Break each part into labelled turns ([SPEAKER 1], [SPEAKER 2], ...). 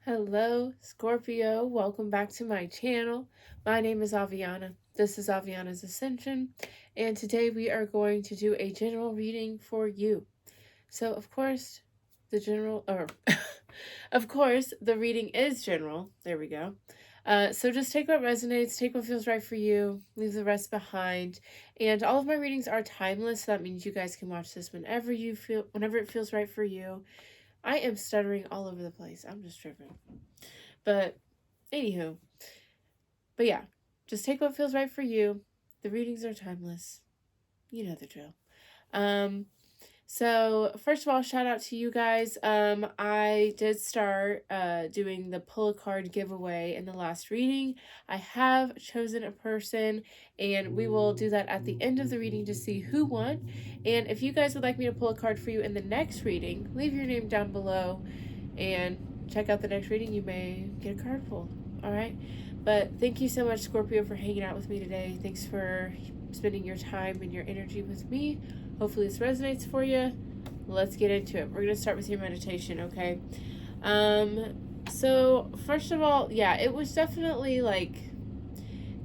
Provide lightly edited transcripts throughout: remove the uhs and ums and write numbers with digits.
[SPEAKER 1] Hello, Scorpio. Welcome back to my channel. My name is Aviana. This is Aviana's Ascension, and today we are going to do a general reading for you. So, of course, of course, the reading is general. There we go. So just take what resonates, take what feels right for you, leave the rest behind. And all of my readings are timeless. So that means you guys can watch this whenever it feels right for you. I am stuttering all over the place. I'm just tripping. But anywho, yeah, just take what feels right for you. The readings are timeless. You know the drill. So first of all, shout out to you guys. I did start doing the pull a card giveaway in the last reading. I have chosen a person, and we will do that at the end of the reading to see who won. And if you guys would like me to pull a card for you in the next reading, leave your name down below and check out the next reading. You may get a card pulled. All right. But thank you so much, Scorpio, for hanging out with me today. Thanks for spending your time and your energy with me. Hopefully this resonates for you. Let's get into it. We're going to start with your meditation, okay? So first of all, yeah, it was definitely like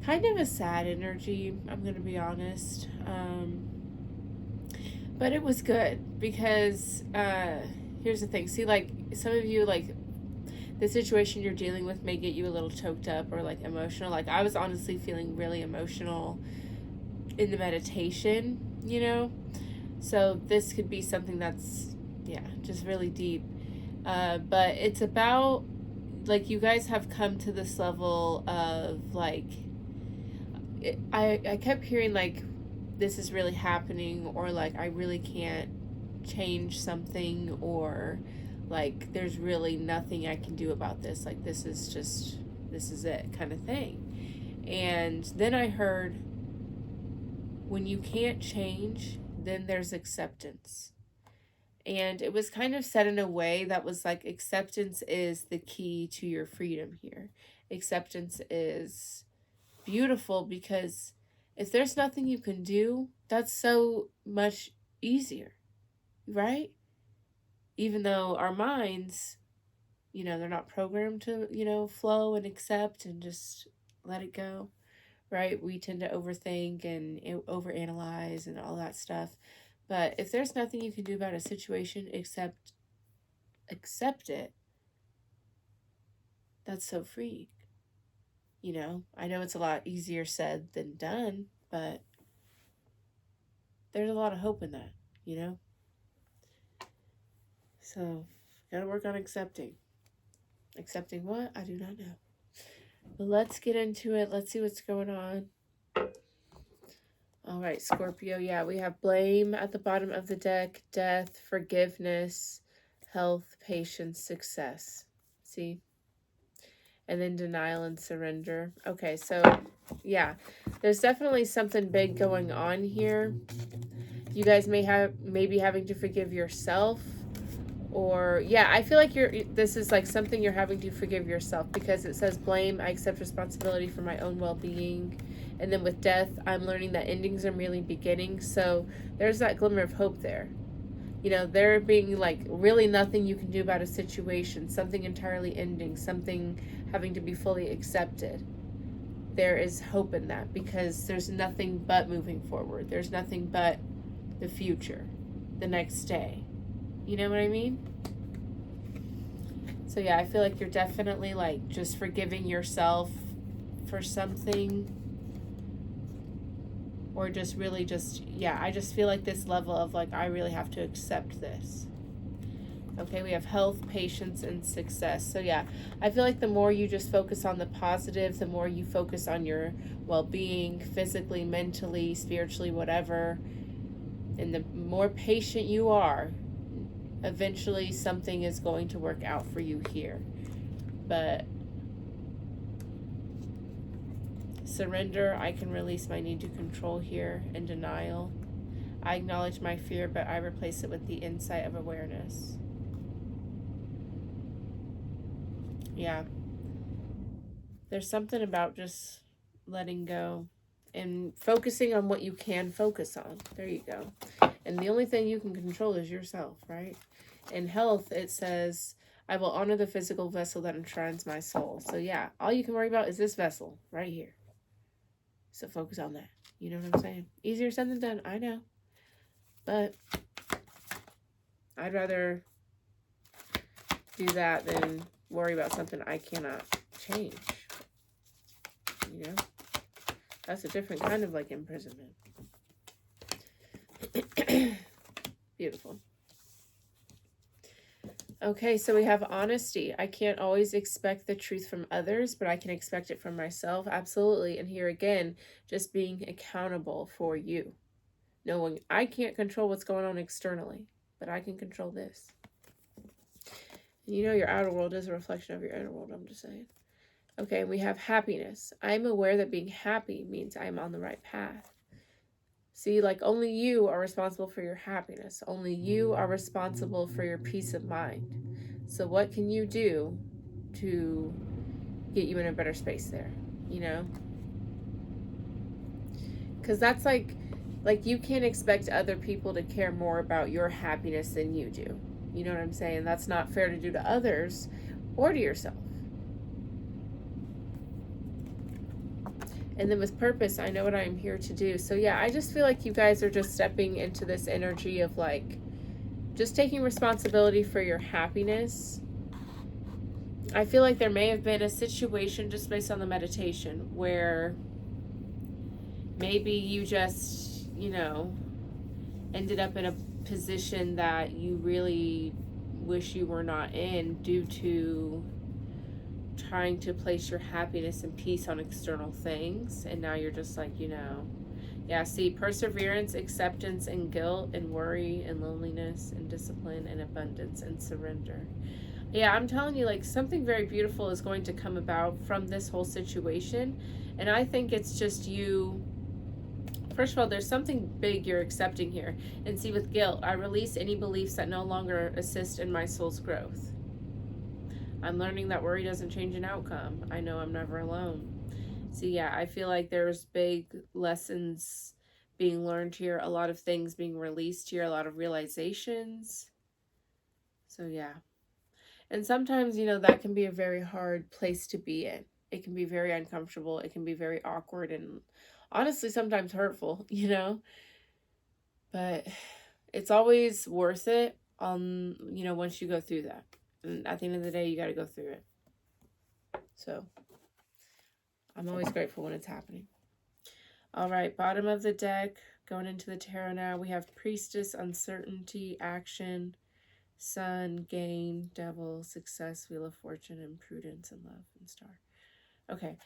[SPEAKER 1] kind of a sad energy, I'm going to be honest. But it was good because here's the thing. See, like some of you, like the situation you're dealing with may get you a little choked up or like emotional. Like I was honestly feeling really emotional in the meditation, you know? So this could be something that's, yeah, just really deep. But it's about, like, you guys have come to this level of, like, I kept hearing, like, this is really happening, or, like, I really can't change something, or, like, there's really nothing I can do about this. Like, this is it kind of thing. And then I heard, when you can't change, then there's acceptance. And it was kind of said in a way that was like, acceptance is the key to your freedom here. Acceptance is beautiful because if there's nothing you can do, that's so much easier, right? Even though our minds, they're not programmed to, flow and accept and just let it go, right? We tend to overthink and overanalyze and all that stuff. But if there's nothing you can do about a situation except accept it, that's so freeing. I know it's a lot easier said than done, but there's a lot of hope in that, you know? So, gotta work on accepting. Accepting what? I do not know. But let's get into it. Let's see what's going on. All right, Scorpio. Yeah, we have blame at the bottom of the deck, death, forgiveness, health, patience, success. See? And then denial and surrender. Okay, so yeah, there's definitely something big going on here. You guys may be having to forgive yourself, or yeah, I feel like this is like something you're having to forgive yourself, because it says blame, I accept responsibility for my own well-being. And then with death, I'm learning that endings are merely beginnings. So there's that glimmer of hope there. There being like really nothing you can do about a situation, something entirely ending, something having to be fully accepted. There is hope in that, because there's nothing but moving forward. There's nothing but the future, the next day. You know what I mean? So yeah, I feel like you're definitely like just forgiving yourself for something, or just really I just feel like this level of like, I really have to accept this. Okay, we have health, patience, and success. So yeah, I feel like the more you just focus on the positive, the more you focus on your well-being, physically, mentally, spiritually, whatever, and the more patient you are, eventually something is going to work out for you here. But surrender, I can release my need to control here, and denial. I acknowledge my fear, but I replace it with the insight of awareness. Yeah. There's something about just letting go and focusing on what you can focus on. There you go. And the only thing you can control is yourself, right? In health, it says, I will honor the physical vessel that enshrines my soul. So yeah, all you can worry about is this vessel right here. So focus on that. You know what I'm saying? Easier said than done, I know. But I'd rather do that than worry about something I cannot change. You know? That's a different kind of like imprisonment. Beautiful. Okay, so we have honesty. I can't always expect the truth from others, but I can expect it from myself. Absolutely. And here again, just being accountable for you. Knowing I can't control what's going on externally, but I can control this. And you know your outer world is a reflection of your inner world, I'm just saying. Okay, we have happiness. I'm aware that being happy means I'm on the right path. See, like only you are responsible for your happiness. Only you are responsible for your peace of mind. So what can you do to get you in a better space there, you know? Because that's like you can't expect other people to care more about your happiness than you do. You know what I'm saying? That's not fair to do to others or to yourself. And then with purpose, I know what I am here to do. So yeah, I just feel like you guys are just stepping into this energy of like, just taking responsibility for your happiness. I feel like there may have been a situation just based on the meditation where maybe you just, you know, ended up in a position that you really wish you were not in due to trying to place your happiness and peace on external things. And now you're just like, you know, yeah, see, perseverance, acceptance, and guilt, and worry, and loneliness, and discipline, and abundance, and surrender. Yeah, I'm telling you, like, something very beautiful is going to come about from this whole situation. And I think it's just you. First of all, there's something big you're accepting here. And see, with guilt, I release any beliefs that no longer assist in my soul's growth. I'm learning that worry doesn't change an outcome. I know I'm never alone. So yeah, I feel like there's big lessons being learned here, a lot of things being released here, a lot of realizations. So yeah. And sometimes, you know, that can be a very hard place to be in. It can be very uncomfortable. It can be very awkward and honestly sometimes hurtful, you know. But it's always worth it, you know, once you go through that. And at the end of the day, you got to go through it. So I'm always grateful when it's happening. All right, bottom of the deck, going into the tarot now, we have Priestess, Uncertainty, Action, Sun, Gain, Devil, Success, Wheel of Fortune, and Prudence, and Love, and Star. Okay.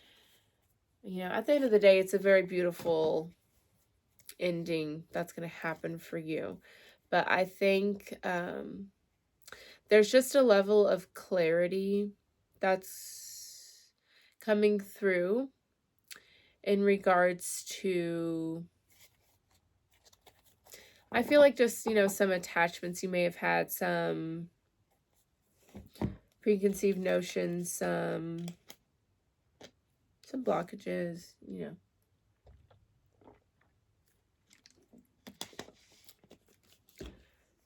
[SPEAKER 1] You know, at the end of the day, it's a very beautiful ending that's going to happen for you. But I think there's just a level of clarity that's coming through in regards to, I feel like just, you know, some attachments you may have had, some preconceived notions, some blockages, you know.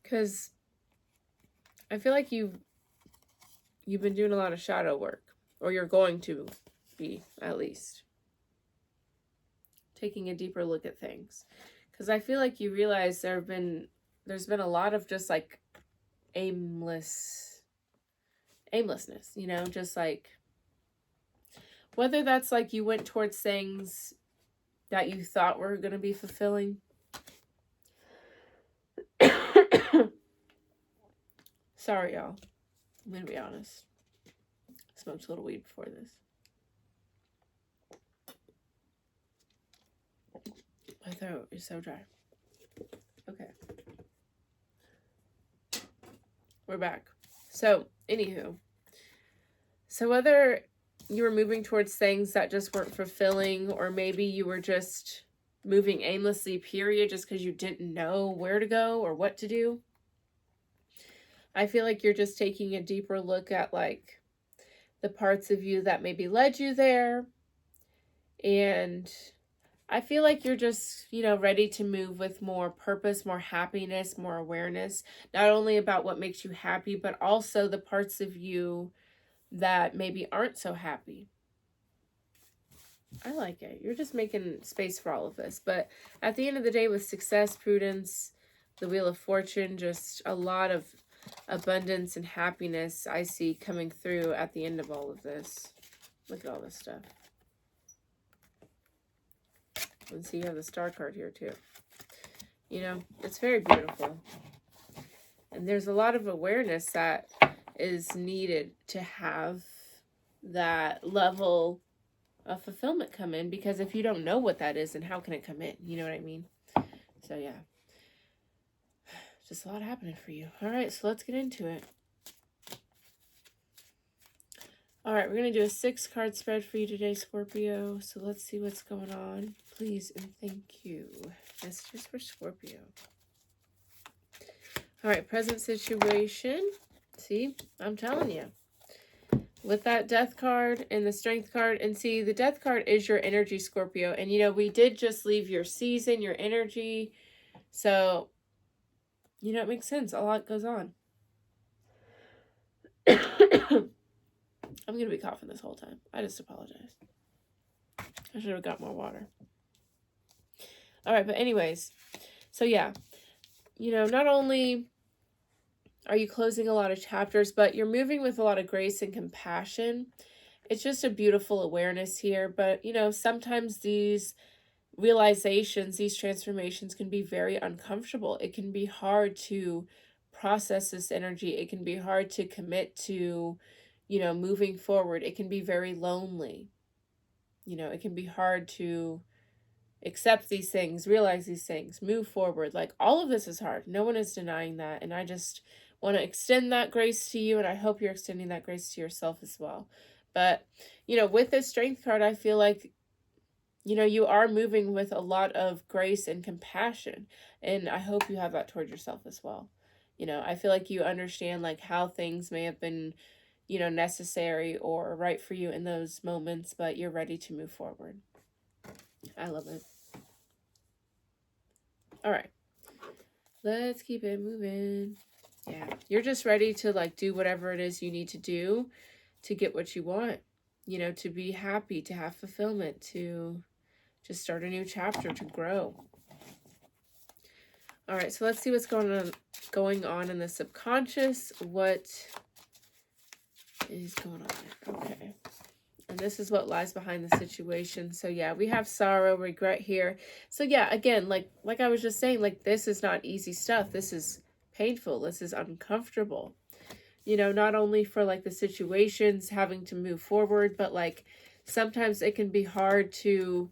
[SPEAKER 1] Because I feel like you've been doing a lot of shadow work, or you're going to be, at least. Taking a deeper look at things. Because I feel like you realize there's been a lot of just like aimlessness, you know, just like, whether that's like you went towards things that you thought were going to be fulfilling. Sorry, y'all. I'm going to be honest. I smoked a little weed before this. My throat is so dry. Okay. We're back. So, anywho. So whether you were moving towards things that just weren't fulfilling, or maybe you were just moving aimlessly, period, just because you didn't know where to go or what to do, I feel like you're just taking a deeper look at like the parts of you that maybe led you there. And I feel like you're just, ready to move with more purpose, more happiness, more awareness, not only about what makes you happy, but also the parts of you that maybe aren't so happy. I like it. You're just making space for all of this. But at the end of the day, with success, prudence, the Wheel of Fortune, just a lot of abundance and happiness I see coming through at the end of all of this. Look at all this stuff. And see, you have the Star card here too. It's very beautiful. And there's a lot of awareness that is needed to have that level of fulfillment come in, because if you don't know what that is, then how can it come in? You know what I mean? So yeah, just a lot happening for you. All right, so let's get into it. All right, we're going to do a 6-card spread for you today, Scorpio. So let's see what's going on. Please and thank you. Messages for Scorpio. All right, present situation. See, I'm telling you. With that Death card and the Strength card. And see, the Death card is your energy, Scorpio. And, we did just leave your season, your energy. So, it makes sense. A lot goes on. I'm going to be coughing this whole time. I just apologize. I should have got more water. All right, but anyways. So, yeah. Not only are you closing a lot of chapters, but you're moving with a lot of grace and compassion. It's just a beautiful awareness here. But, sometimes these realizations, these transformations can be very uncomfortable. It can be hard to process this energy. It can be hard to commit to, moving forward. It can be very lonely. It can be hard to accept these things, realize these things, move forward. Like, all of this is hard. No one is denying that. And I just want to extend that grace to you, and I hope you're extending that grace to yourself as well. But, with this Strength card, I feel like, you are moving with a lot of grace and compassion, and I hope you have that toward yourself as well. I feel like you understand, like, how things may have been, necessary or right for you in those moments, but you're ready to move forward. I love it. All right. Let's keep it moving. Yeah. You're just ready to, like, do whatever it is you need to do to get what you want. To be happy, to have fulfillment, to just start a new chapter, to grow. All right, so let's see what's going on in the subconscious. What is going on? Okay. And this is what lies behind the situation. So yeah, we have sorrow, regret here. So yeah, again, like I was just saying, like, this is not easy stuff. This is painful. This is uncomfortable. Not only for, like, the situations having to move forward, but, like, sometimes it can be hard to,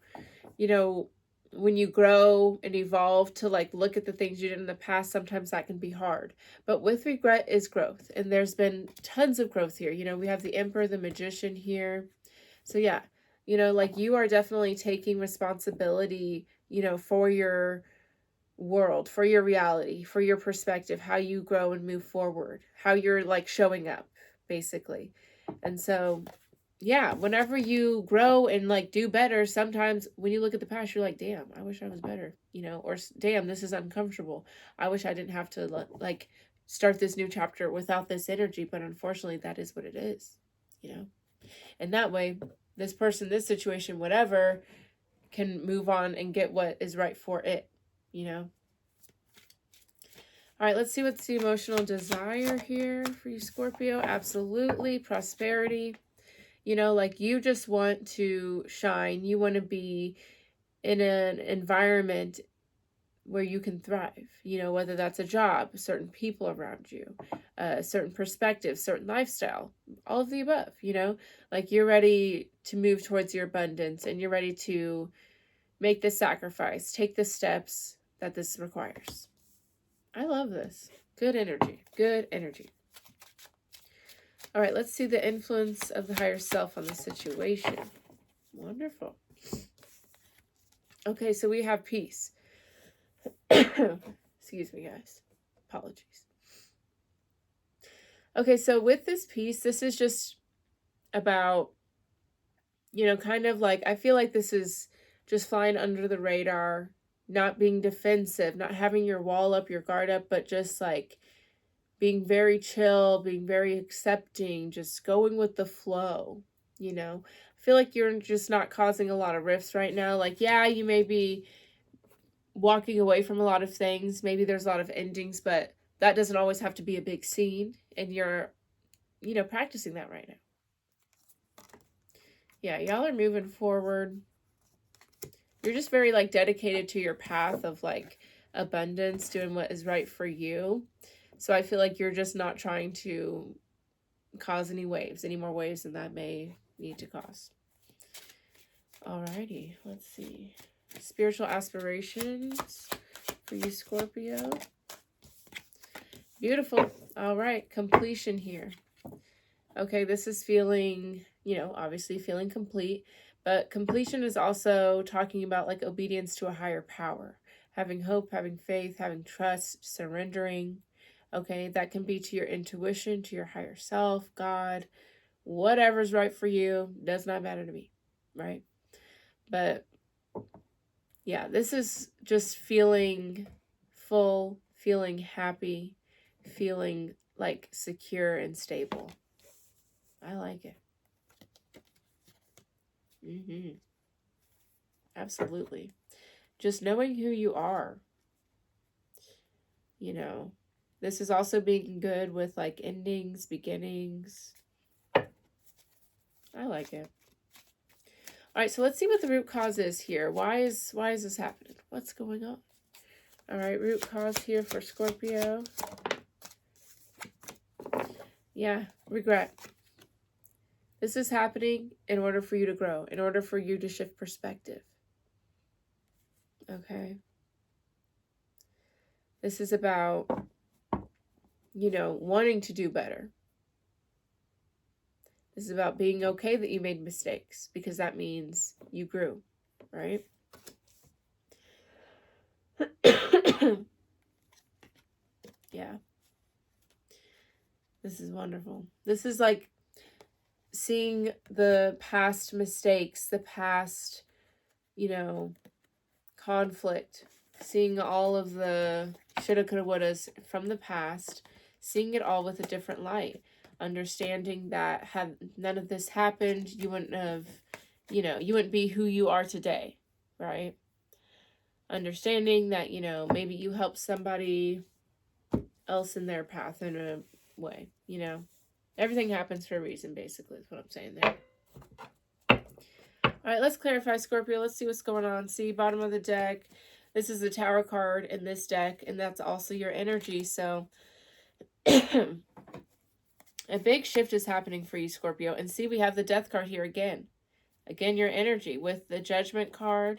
[SPEAKER 1] when you grow and evolve, to, like, look at the things you did in the past. Sometimes that can be hard. But with regret is growth. And there's been tons of growth here. We have the Emperor, the Magician here. So yeah, like, you are definitely taking responsibility, for your world, for your reality, for your perspective, how you grow and move forward, how you're, like, showing up, basically. And so, yeah, whenever you grow and, like, do better, sometimes when you look at the past, you're like, damn, I wish I was better, or damn, this is uncomfortable. I wish I didn't have to, like, start this new chapter without this energy, but unfortunately that is what it is, and that way, this person, this situation, whatever, can move on and get what is right for it, All right, let's see what's the emotional desire here for you, Scorpio. Absolutely. Prosperity. Like, you just want to shine. You want to be in an environment where you can thrive, whether that's a job, certain people around you, a certain perspective, certain lifestyle, all of the above, like, you're ready to move towards your abundance, and you're ready to make the sacrifice, take the steps that this requires. I love this. Good energy. Good energy. All right, let's see the influence of the higher self on the situation. Wonderful. Okay, so we have peace. Excuse me, guys. Apologies. Okay, so with this peace, this is just about, kind of like, I feel like this is just flying under the radar, not being defensive, not having your wall up, your guard up, but just like being very chill, being very accepting, just going with the flow, you know. I feel like you're just not causing a lot of rifts right now. Like, yeah, you may be walking away from a lot of things. Maybe there's a lot of endings, but that doesn't always have to be a big scene. And you're, you know, practicing that right now. Yeah, y'all are moving forward. You're just very like dedicated to your path of like abundance, doing what is right for you. So I feel like you're just not trying to cause any waves, any more waves than that may need to cause. Alrighty, let's see. Spiritual aspirations for you, Scorpio. Beautiful. All right, completion here. Okay, this is feeling, you know, obviously feeling complete, but completion is also talking about like obedience to a higher power, having hope, having faith, having trust, surrendering. Okay, that can be to your intuition, to your higher self, God, whatever's right for you, does not matter to me, right? But yeah, this is just feeling full, feeling happy, feeling like secure and stable. I like it. Absolutely. Just knowing who you are. You know, this is also being good with like endings, beginnings. I like it. All right, so let's see what the root cause is here. Why is this happening? What's going on? All right, root cause here for Scorpio. Yeah, regret. This is happening in order for you to grow, in order for you to shift perspective. Okay. This is about, you know, wanting to do better. This is about being okay that you made mistakes, because that means you grew, right? Yeah. This is wonderful. This is like seeing the past mistakes, the past, you know, conflict, seeing all of the shoulda, coulda, wouldas from the past, seeing it all with a different light, understanding that had none of this happened, you wouldn't have, you know, you wouldn't be who you are today, right? Understanding that, you know, maybe you helped somebody else in their path in a way, you know. Everything happens for a reason, basically, is what I'm saying there. All right, let's clarify, Scorpio. Let's see what's going on. See, bottom of the deck. This is the Tower card in this deck, and that's also your energy. So a big shift is happening for you, Scorpio. And see, we have the Death card here again. Again, your energy with the Judgment card.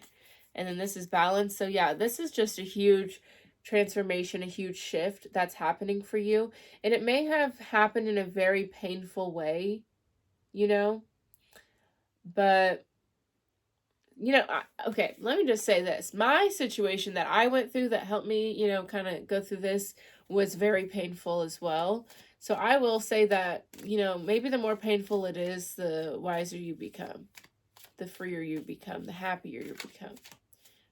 [SPEAKER 1] And then this is balance. So yeah, this is just a huge transformation, a huge shift that's happening for you. And it may have happened in a very painful way, you know. But you know, okay, let me just say this. My situation that I went through that helped me, you know, kind of go through this was very painful as well. So I will say that, you know, maybe the more painful it is, the wiser you become, the freer you become, the happier you become,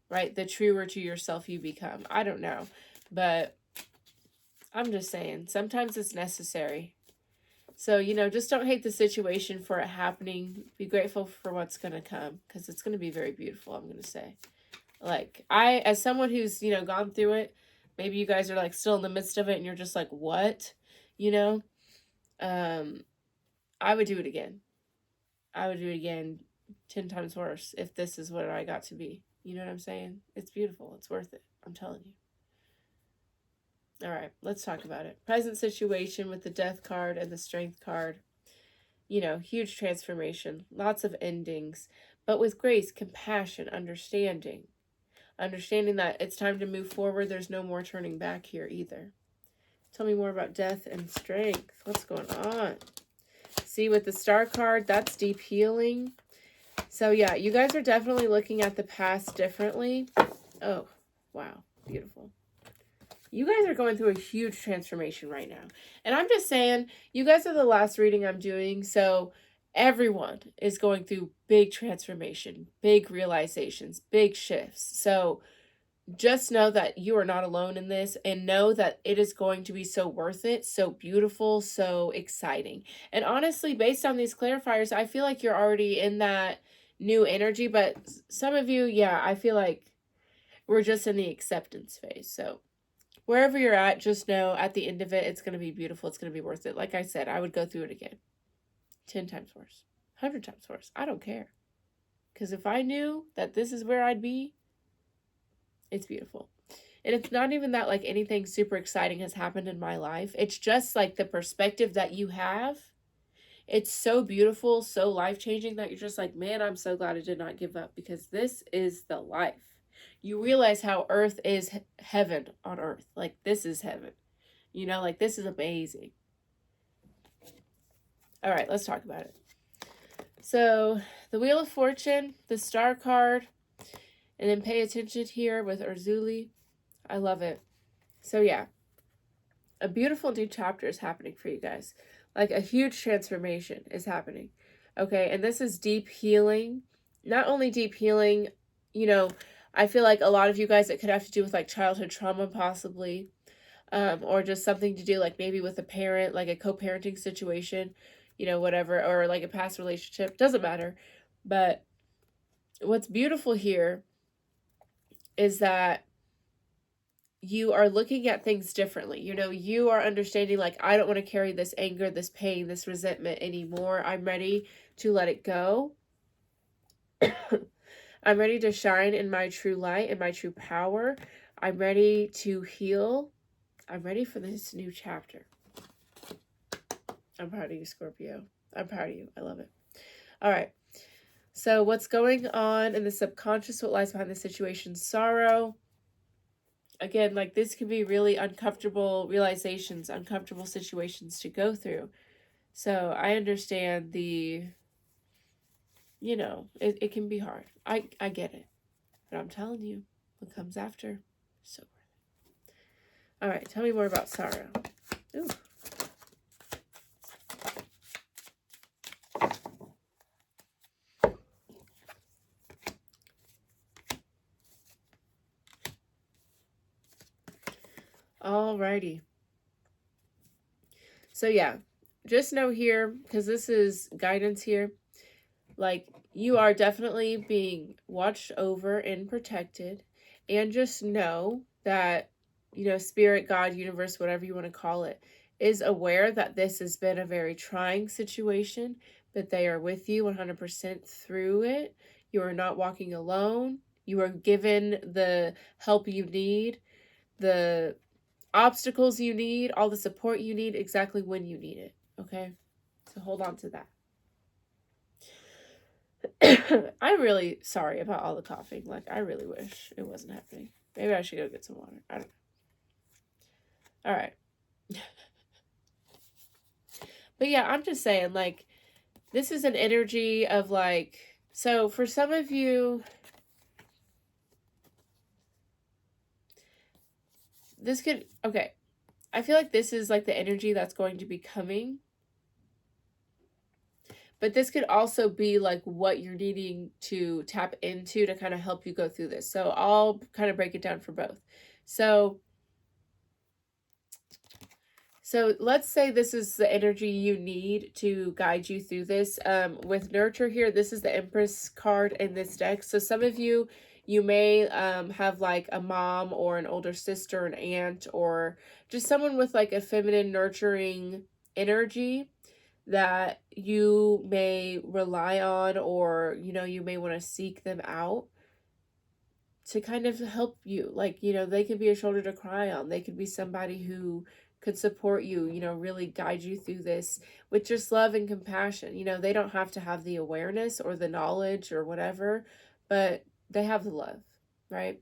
[SPEAKER 1] right? The truer to yourself you become. I don't know, but I'm just saying, sometimes it's necessary. So, you know, just don't hate the situation for it happening. Be grateful for what's going to come, because it's going to be very beautiful, I'm going to say. Like, as someone who's, you know, gone through it, maybe you guys are, like, still in the midst of it, and you're just like, what? You know? I would do it again. I would do it again 10 times worse if this is what I got to be. You know what I'm saying? It's beautiful. It's worth it. I'm telling you. All right, let's talk about it. Present situation with the Death card and the Strength card. You know, huge transformation, lots of endings, but with grace, compassion, understanding. Understanding that it's time to move forward. There's no more turning back here either. Tell me more about Death and Strength. What's going on? See, with the Star card, that's deep healing. So yeah, you guys are definitely looking at the past differently. Oh, wow. Beautiful. You guys are going through a huge transformation right now. And I'm just saying, you guys are the last reading I'm doing. So Everyone is going through big transformation, big realizations, big shifts. So just know that you are not alone in this, and know that it is going to be so worth it, so beautiful, so exciting. And honestly, based on these clarifiers, I feel like you're already in that new energy, but some of you, yeah, I feel like we're just in the acceptance phase. So wherever you're at, just know at the end of it, it's going to be beautiful. It's going to be worth it. Like I said, I would go through it again 10 times worse, 100 times worse. I don't care. Because if I knew that this is where I'd be, it's beautiful. And it's not even that like anything super exciting has happened in my life. It's just like the perspective that you have. It's so beautiful, so life changing that you're just like, man, I'm so glad I did not give up, because this is the life. You realize how earth is heaven on earth. Like, this is heaven. You know, like, this is amazing. All right, let's talk about it. So, the Wheel of Fortune, the Star card, and then pay attention here with Urzuli. I love it. So, yeah, a beautiful new chapter is happening for you guys. Like, a huge transformation is happening. Okay, and this is deep healing. Not only deep healing, you know, I feel like a lot of you guys, it could have to do with like childhood trauma possibly, or just something to do like maybe with a parent, like a co-parenting situation, you know, whatever, or like a past relationship, doesn't matter. But what's beautiful here is that you are looking at things differently. You know, you are understanding, like, I don't want to carry this anger, this pain, this resentment anymore. I'm ready to let it go. I'm ready to shine in my true light and my true power. I'm ready to heal. I'm ready for this new chapter. I'm proud of you, Scorpio. I'm proud of you. I love it. All right. So what's going on in the subconscious? What lies behind the situation? Sorrow. Again, like, this can be really uncomfortable realizations, uncomfortable situations to go through. So I understand you know, it can be hard. I get it. But I'm telling you, what comes after, so worth it. All right, tell me more about sorrow. Ooh. Alrighty. So yeah, just know here, because this is guidance here, like, you are definitely being watched over and protected. And just know that, you know, spirit, God, universe, whatever you want to call it, is aware that this has been a very trying situation, but they are with you 100% through it. You are not walking alone. You are given the help you need, the obstacles you need, all the support you need, exactly when you need it. Okay? So hold on to that. I'm really sorry about all the coughing. Like, I really wish it wasn't happening. Maybe I should go get some water. I don't know. All right. But yeah, I'm just saying, like, this is an energy of like, so for some of you, this could, okay, I feel like this is like the energy that's going to be coming. But this could also be like what you're needing to tap into to kind of help you go through this. So I'll kind of break it down for both. So let's say this is the energy you need to guide you through this. With nurture here, this is the Empress card in this deck. So some of you, you may have like a mom or an older sister, an aunt, or just someone with like a feminine nurturing energy that you may rely on, or, you know, you may want to seek them out to kind of help you. Like, you know, they could be a shoulder to cry on. They could be somebody who could support you, you know, really guide you through this with just love and compassion. You know, they don't have to have the awareness or the knowledge or whatever, but they have the love, right?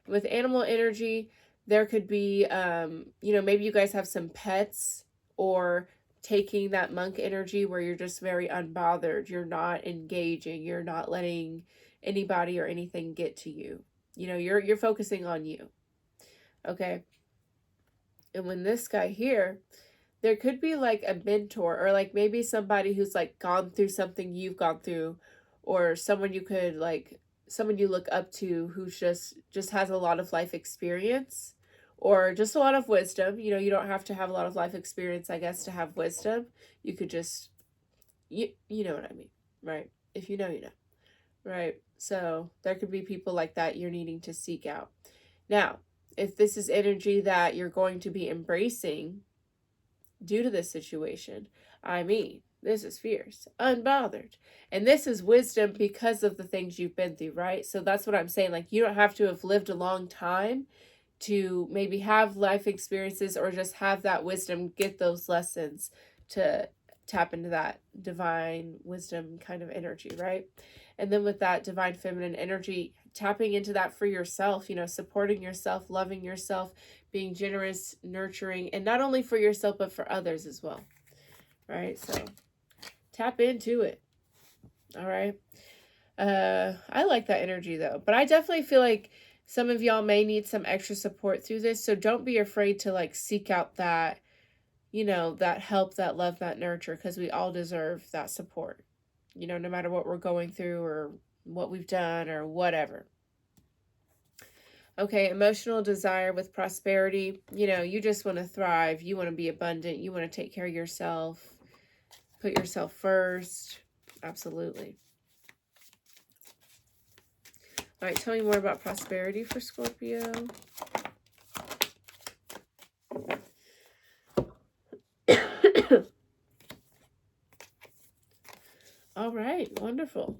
[SPEAKER 1] With animal energy, there could be, you know, maybe you guys have some pets, or taking that monk energy where you're just very unbothered. You're not engaging. You're not letting anybody or anything get to you. You know, you're focusing on you. Okay. And when this guy here, there could be like a mentor, or like maybe somebody who's like gone through something you've gone through, or someone you could like, someone you look up to who's just has a lot of life experience or just a lot of wisdom. You know, you don't have to have a lot of life experience, I guess, to have wisdom. You could just, you know what I mean, right? If you know, you know. Right. So there could be people like that you're needing to seek out. Now, if this is energy that you're going to be embracing due to this situation, I mean, this is fierce, unbothered. And this is wisdom because of the things you've been through, right? So that's what I'm saying. Like, you don't have to have lived a long time to maybe have life experiences or just have that wisdom, get those lessons to tap into that divine wisdom kind of energy, right? And then with that divine feminine energy, tapping into that for yourself, you know, supporting yourself, loving yourself, being generous, nurturing, and not only for yourself, but for others as well, right? So tap into it. All right. I like that energy though, but I definitely feel like some of y'all may need some extra support through this. So don't be afraid to like seek out that, you know, that help, that love, that nurture, because we all deserve that support, you know, no matter what we're going through or what we've done or whatever. Okay, emotional desire with prosperity. You know, you just want to thrive. You want to be abundant. You want to take care of yourself. Put yourself first. Absolutely. All right, tell me more about prosperity for Scorpio. All right, wonderful.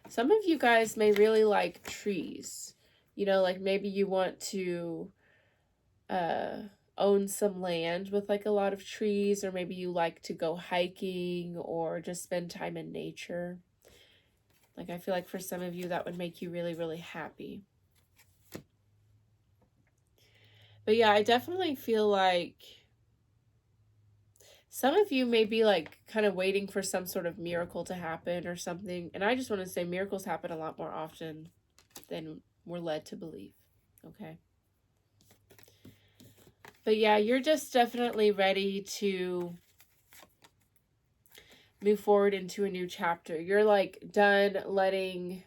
[SPEAKER 1] Some of you guys may really like trees. You know, like maybe you want to own some land with like a lot of trees, or maybe you like to go hiking or just spend time in nature. Like, I feel like for some of you that would make you really, really happy. But yeah, I definitely feel like some of you may be like kind of waiting for some sort of miracle to happen or something. And I just want to say miracles happen a lot more often than we're led to believe. Okay. But yeah, you're just definitely ready to move forward into a new chapter. You're like done letting,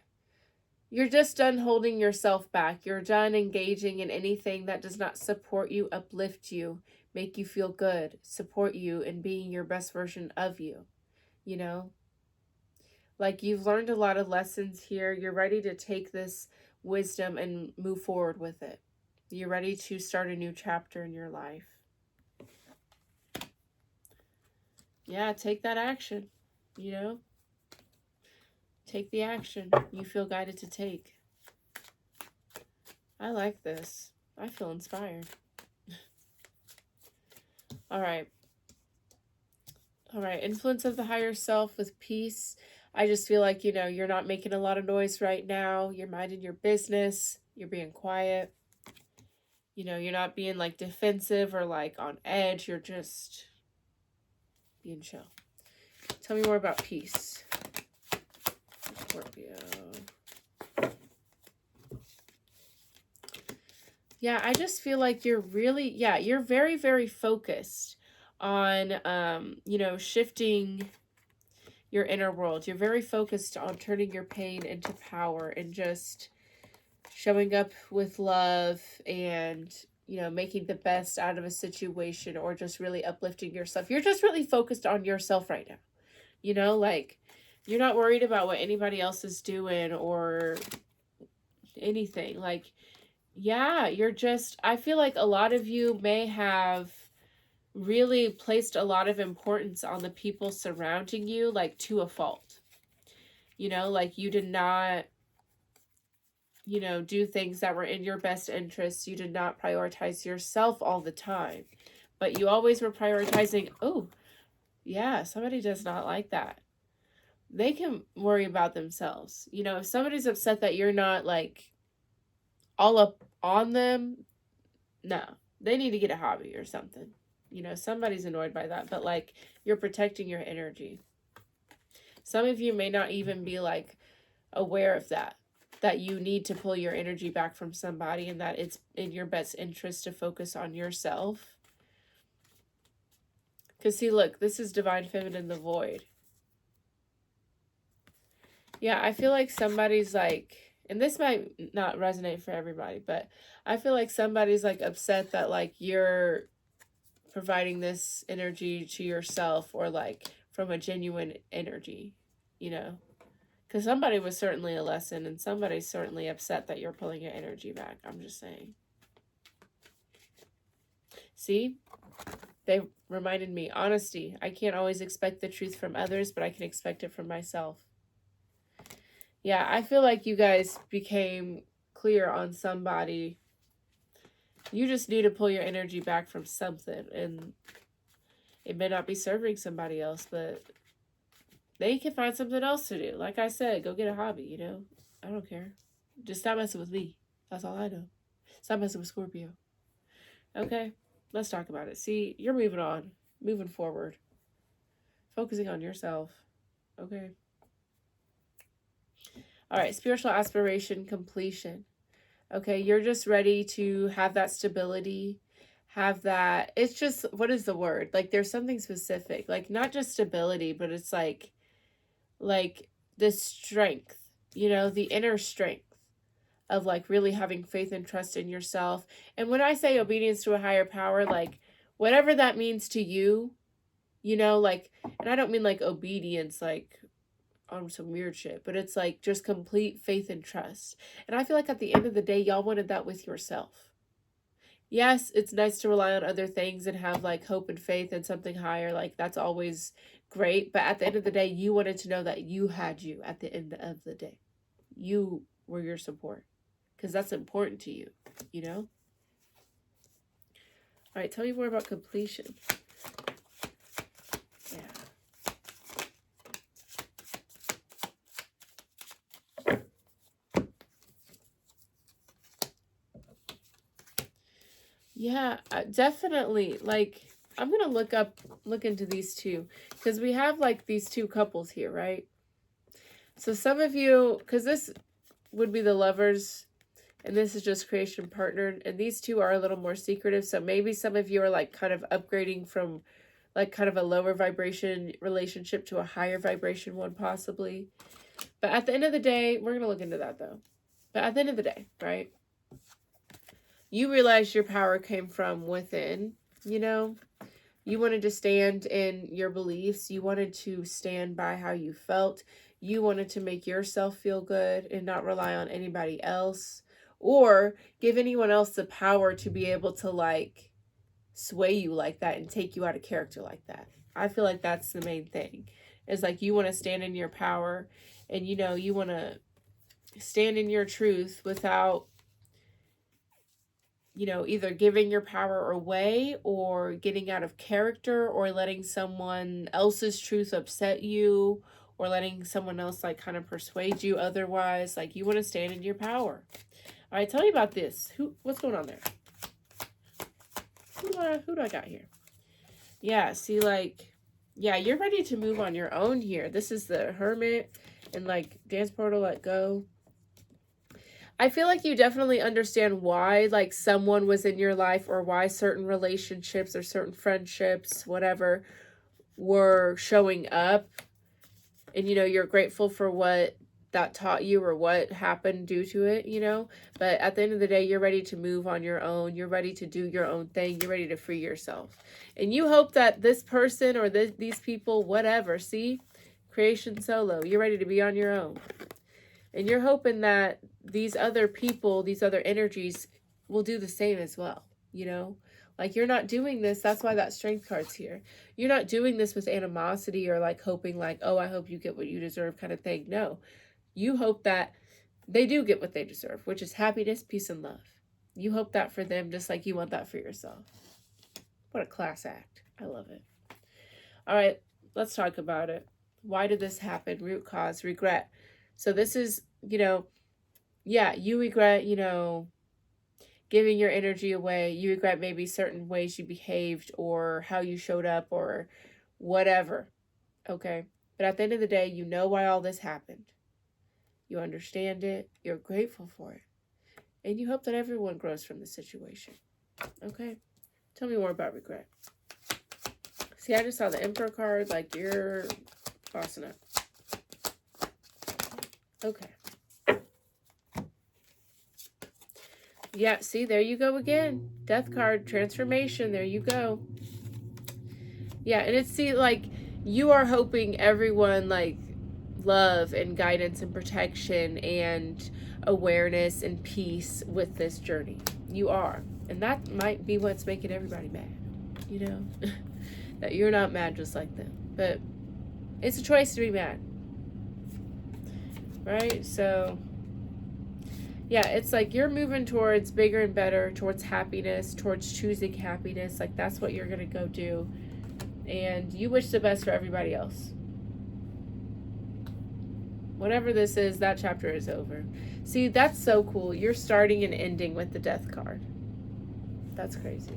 [SPEAKER 1] you're just done holding yourself back. You're done engaging in anything that does not support you, uplift you, make you feel good, support you in being your best version of you, you know? Like, you've learned a lot of lessons here. You're ready to take this wisdom and move forward with it. You're ready to start a new chapter in your life. Yeah, take that action, you know? Take the action you feel guided to take. I like this. I feel inspired. All right. All right. Influence of the higher self with peace. I just feel like, you know, you're not making a lot of noise right now. You're minding your business. You're being quiet. You know, you're not being like defensive or like on edge. You're just being chill. Tell me more about peace. Scorpio. Yeah, I just feel like you're really, yeah, you're very, very focused on, you know, shifting your inner world. You're very focused on turning your pain into power and just showing up with love and, you know, making the best out of a situation or just really uplifting yourself. You're just really focused on yourself right now. You know, like, you're not worried about what anybody else is doing or anything. Like, yeah, you're just, I feel like a lot of you may have really placed a lot of importance on the people surrounding you, like to a fault. You know, like you did not, you know, do things that were in your best interests. You did not prioritize yourself all the time, but you always were prioritizing, oh, yeah, somebody does not like that. They can worry about themselves. You know, if somebody's upset that you're not like all up on them, no, they need to get a hobby or something. You know, somebody's annoyed by that, but like you're protecting your energy. Some of you may not even be like aware of that you need to pull your energy back from somebody and that it's in your best interest to focus on yourself. Because see, look, this is divine feminine, the void. Yeah, I feel like somebody's like, and this might not resonate for everybody, but I feel like somebody's like upset that like you're providing this energy to yourself, or like from a genuine energy, you know? Because somebody was certainly a lesson, and somebody's certainly upset that you're pulling your energy back. I'm just saying. See? They reminded me, honesty. I can't always expect the truth from others, but I can expect it from myself. Yeah, I feel like you guys became clear on somebody. You just need to pull your energy back from something, and it may not be serving somebody else, but they can find something else to do. Like I said, go get a hobby, you know? I don't care. Just stop messing with me. That's all I know. Stop messing with Scorpio. Okay? Let's talk about it. See, you're moving on, moving forward, focusing on yourself. Okay? All right, spiritual aspiration, completion. Okay, you're just ready to have that stability, have that. It's just, what is the word? Like, there's something specific, like not just stability, but it's like the strength, you know, the inner strength of like really having faith and trust in yourself. And when I say obedience to a higher power, like whatever that means to you, you know, like, and I don't mean like obedience, like on some weird shit, but it's like just complete faith and trust. And I feel like at the end of the day, y'all wanted that with yourself. Yes, it's nice to rely on other things and have like hope and faith in something higher. Like that's always great. But at the end of the day, you wanted to know that you had you at the end of the day. You were your support, because that's important to you, you know? All right, tell me more about completion. Yeah. Yeah, definitely. Like, I'm going to look into these two, because we have like these two couples here, right? So some of you, because this would be the lovers, and this is just creation partnered, and these two are a little more secretive. So maybe some of you are like kind of upgrading from like kind of a lower vibration relationship to a higher vibration one, possibly. But at the end of the day, we're going to look into that though. But at the end of the day, right? You realize your power came from within, you know? You wanted to stand in your beliefs. You wanted to stand by how you felt. You wanted to make yourself feel good and not rely on anybody else, or give anyone else the power to be able to like sway you like that and take you out of character like that. I feel like that's the main thing. Is like you want to stand in your power, and you know, you want to stand in your truth without, you know, either giving your power away or getting out of character or letting someone else's truth upset you or letting someone else like kind of persuade you otherwise. Like you want to stand in your power. All right, tell me about this. What's going on there? Who do I got here? Yeah, see, like, yeah, you're ready to move on your own here. This is the Hermit and like Dance Portal, Let Go. I feel like you definitely understand why like someone was in your life, or why certain relationships or certain friendships, whatever, were showing up. And, you know, you're grateful for what that taught you or what happened due to it, you know. But at the end of the day, you're ready to move on your own. You're ready to do your own thing. You're ready to free yourself. And you hope that this person or these people, whatever, see, creation solo, you're ready to be on your own. And you're hoping that these other people, these other energies will do the same as well, you know? Like you're not doing this. That's why that strength card's here. You're not doing this with animosity or like hoping like, oh, I hope you get what you deserve kind of thing. No, you hope that they do get what they deserve, which is happiness, peace, and love. You hope that for them just like you want that for yourself. What a class act. I love it. All right, let's talk about it. Why did this happen? Root cause, regret. So this is, you know, yeah, you regret, you know, giving your energy away. You regret maybe certain ways you behaved or how you showed up or whatever. Okay. But at the end of the day, you know why all this happened. You understand it. You're grateful for it. And you hope that everyone grows from the situation. Okay. Tell me more about regret. See, I just saw the Emperor card, like you're bossing up. Okay. Yeah, see, there you go again. Death card, transformation, there you go. Yeah, and it's, see, like, you are hoping everyone, like, love and guidance and protection and awareness and peace with this journey. You are. And that might be what's making everybody mad, you know? That you're not mad just like them. But it's a choice to be mad. Right? So, yeah, it's like you're moving towards bigger and better, towards happiness, towards choosing happiness. Like, that's what you're going to go do. And you wish the best for everybody else. Whatever this is, that chapter is over. See, that's so cool. You're starting and ending with the Death card. That's crazy.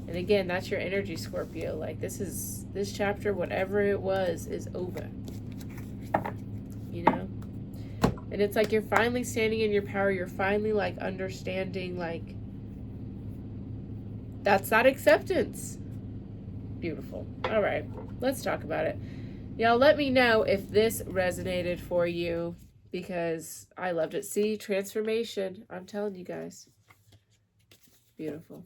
[SPEAKER 1] And again, that's your energy, Scorpio. Like, this chapter, whatever it was, is over. You know? And it's like you're finally standing in your power. You're finally, like, understanding, like, that's not acceptance. Beautiful. All right, let's talk about it. Y'all, let me know if this resonated for you, because I loved it. See, transformation. I'm telling you guys. Beautiful.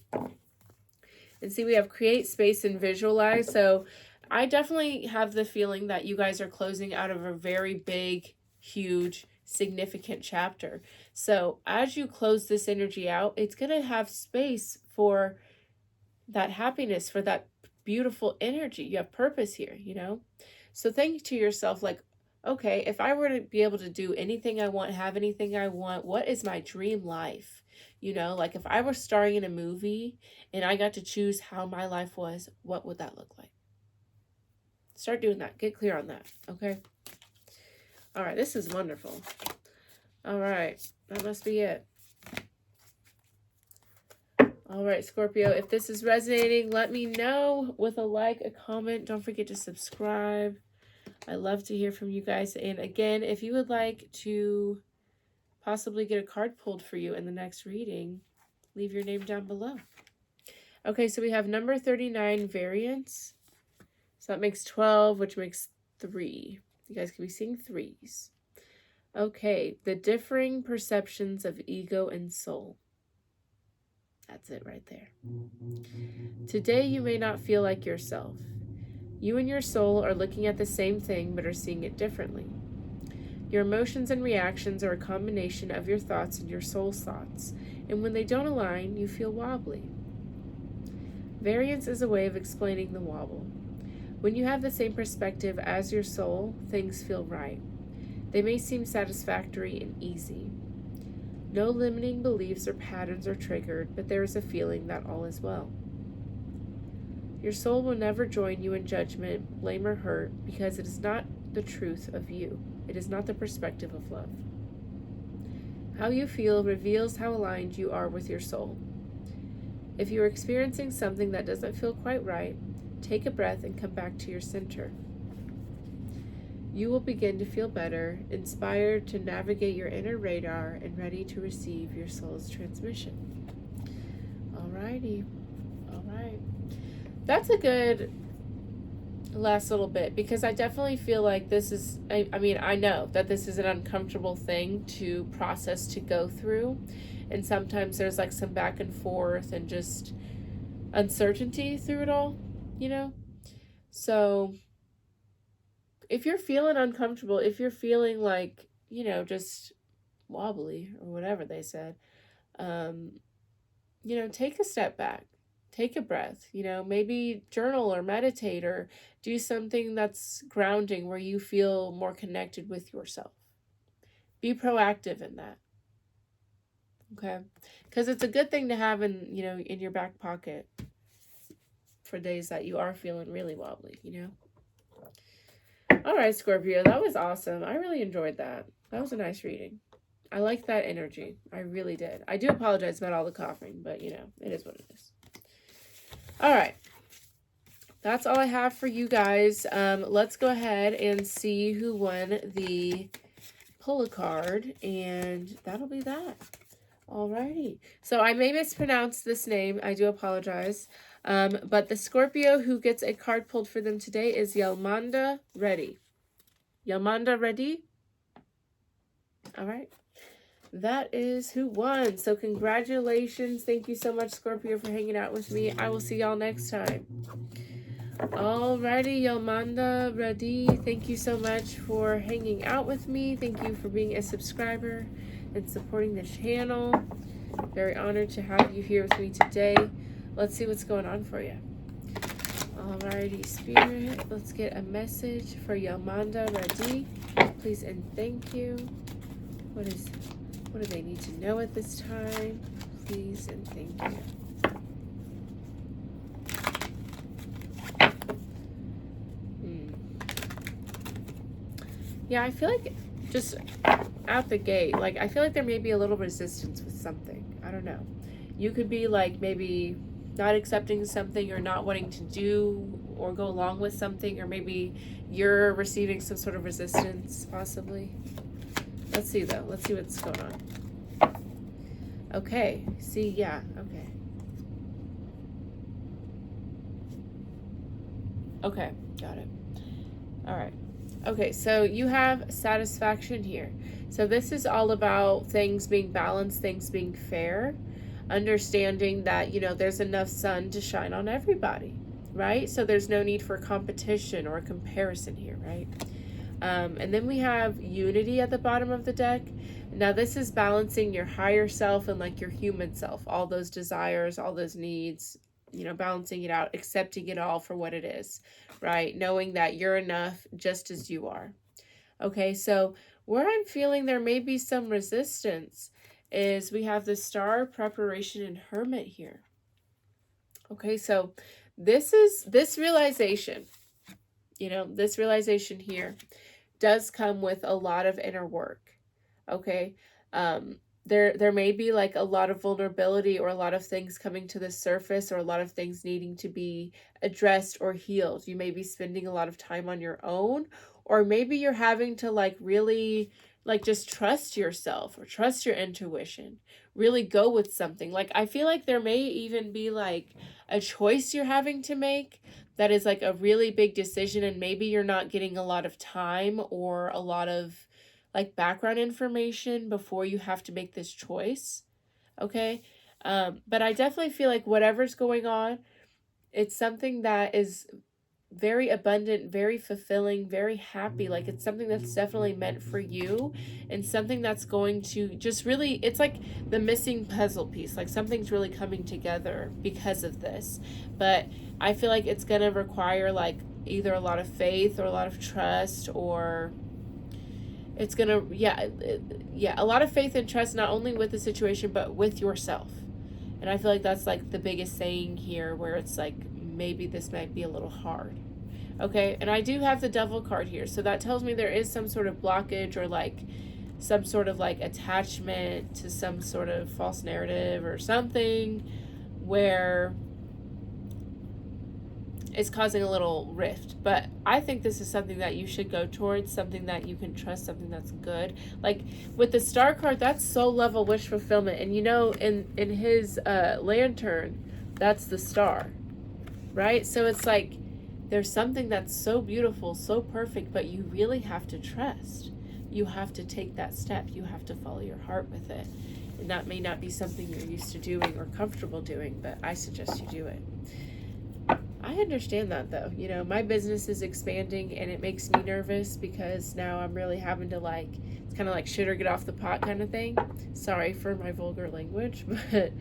[SPEAKER 1] And see, we have create space and visualize. So I definitely have the feeling that you guys are closing out of a very big, huge, significant chapter. So as you close this energy out, it's going to have space for that happiness, for that beautiful energy. You have purpose here, you know? So think to yourself, like, okay, if I were to be able to do anything I want, have anything I want, what is my dream life? You know, like if I were starring in a movie and I got to choose how my life was, what would that look like? Start doing that. Get clear on that, okay? All right, this is wonderful. All right, that must be it. All right, Scorpio, if this is resonating, let me know with a like, a comment. Don't forget to subscribe. I love to hear from you guys. And again, if you would like to possibly get a card pulled for you in the next reading, leave your name down below. Okay, so we have number 39, variance. So that makes 12, which makes 3. You guys can be seeing 3s. Okay, the differing perceptions of ego and soul. That's it right there. Today you may not feel like yourself. You and your soul are looking at the same thing but are seeing it differently. Your emotions and reactions are a combination of your thoughts and your soul's thoughts, and when they don't align, you feel wobbly. Variance is a way of explaining the wobble. When you have the same perspective as your soul, things feel right. They may seem satisfactory and easy. No limiting beliefs or patterns are triggered, but there is a feeling that all is well. Your soul will never join you in judgment, blame, or hurt, because it is not the truth of you. It is not the perspective of love. How you feel reveals how aligned you are with your soul. If you are experiencing something that doesn't feel quite right, take a breath and come back to your center. You will begin to feel better, inspired to navigate your inner radar, and ready to receive your soul's transmission. Alrighty. All right. That's a good last little bit, because I definitely feel like this is, I mean, I know that this is an uncomfortable thing to process, to go through. And sometimes there's like some back and forth and just uncertainty through it all, you know? So if you're feeling uncomfortable, if you're feeling like, you know, just wobbly or whatever they said, you know, take a step back, take a breath, you know, maybe journal or meditate or do something that's grounding where you feel more connected with yourself. Be proactive in that. Okay? Because it's a good thing to have in, you know, in your back pocket for days that you are feeling really wobbly, you know? All right, Scorpio, that was awesome. I really enjoyed that. That was a nice reading. I like that energy. I really did. I do apologize about all the coughing, but, you know, it is what it is. All right. That's all I have for you guys. Let's go ahead and see who won the pull a card, and that'll be that. Alrighty. So I may mispronounce this name. I do apologize. But the Scorpio who gets a card pulled for them today is Yelmanda Ready. Yelmanda Ready? All right. That is who won. So congratulations. Thank you so much, Scorpio, for hanging out with me. I will see y'all next time. Alrighty, Yelmanda Ready. Thank you so much for hanging out with me. Thank you for being a subscriber and supporting the channel. Very honored to have you here with me today. Let's see what's going on for you. Alrighty, Spirit. Let's get a message for Yelmanda Ready. Please and thank you. What do they need to know at this time? Please and thank you. Yeah, I feel like just out the gate, like I feel like there may be a little resistance with something. I don't know. You could be like maybe not accepting something or not wanting to do or go along with something, or maybe you're receiving some sort of resistance possibly. Let's see though. Let's see what's going on. Okay. See, yeah. Okay. Okay. Got it. All right. Okay, so you have satisfaction here. So this is all about things being balanced, things being fair, understanding that, there's enough sun to shine on everybody, right? So there's no need for competition or comparison here, right? And then we have unity at the bottom of the deck. Now this is balancing your higher self and like your human self, all those desires, all those needs, balancing it out, accepting it all for what it is, right? Knowing that you're enough just as you are. Okay, so where I'm feeling there may be some resistance is we have the Star, Preparation, and Hermit here. Okay, so this realization, this realization here does come with a lot of inner work. Okay, there may be like a lot of vulnerability or a lot of things coming to the surface or a lot of things needing to be addressed or healed. You may be spending a lot of time on your own, or maybe you're having to like really like just trust yourself or trust your intuition, really go with something. Like I feel like there may even be like a choice you're having to make that is like a really big decision, and maybe you're not getting a lot of time or a lot of like background information before you have to make this choice. Okay. But I definitely feel like whatever's going on, it's something that is very abundant, very fulfilling, very happy. Like it's something that's definitely meant for you, and something that's going to just really, it's like the missing puzzle piece. Like something's really coming together because of this. But I feel like it's going to require like either a lot of faith or a lot of trust, or it's going to, a lot of faith and trust, not only with the situation, but with yourself. And I feel like that's like the biggest saying here, where it's like, maybe this might be a little hard. Okay, and I do have the Devil card here, so that tells me there is some sort of blockage or like some sort of like attachment to some sort of false narrative or something where it's causing a little rift. But I think this is something that you should go towards, something that you can trust, something that's good. Like with the Star card, that's soul level wish fulfillment, and in his lantern, that's the star, right? So it's like there's something that's so beautiful, so perfect, but you really have to trust. You have to take that step. You have to follow your heart with it. And that may not be something you're used to doing or comfortable doing, but I suggest you do it. I understand that though. My business is expanding, and it makes me nervous because now I'm really having to like, it's kind of like shit or get off the pot kind of thing. Sorry for my vulgar language, but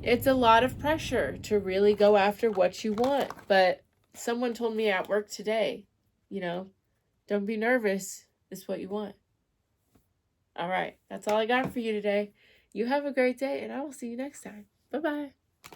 [SPEAKER 1] it's a lot of pressure to really go after what you want. But someone told me at work today, don't be nervous. It's what you want. All right. That's all I got for you today. You have a great day, and I will see you next time. Bye-bye.